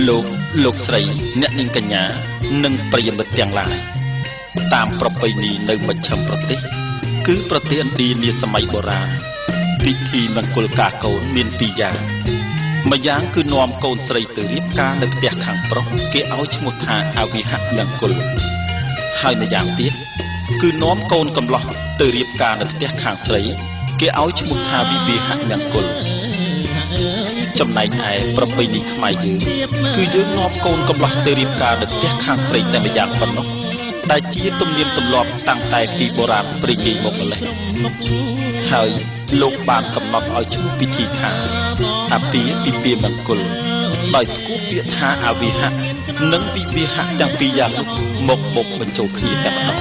លោកស្រីអ្នកនាងកញ្ញានិងប្រិយមិត្តទាំងឡាយតាមប្រពៃណីនៅមជ្ឈិមប្រទេសគឺប្រទេសឥណ្ឌានាសម័យបុរាណពិធីមង្គលការកូនមានពីរយ៉ាងម្យ៉ាងគឺនាំកូនស្រីទៅរៀបការនៅផ្ទះខាងប្រុសគេឲ្យឈ្មោះថាអវិហមង្គលហើយម្យ៉ាងទៀតគឺនាំកូនកំឡោះទៅរៀបការនៅផ្ទះខាងស្រីគេឲ្យឈ្មោះថាវិវាហមង្គលចំណែកឯប្រពៃណីខ្មែរយើងគឺយើងនាំកូនកំឡោះទៅរៀបការនៅផ្ទះខាងស្រីតែម្យ៉ាងប៉ុណ្ណោះដែលជាទំនៀមទម្លាប់តាំងតែពីបុរាណព្រេងនិយាយមកម្លេះហើយលោកបានកំណត់ឲ្យឈ្មោះពិធីថាអាពាហ៍ពិពាហ៍មង្គលដោយផ្គូផ្ពាក្យថាអវិហៈនិងវិវាហៈទាំងពីរយ៉ាងនោះមកបញ្ចូលគ្នាតែម្ដង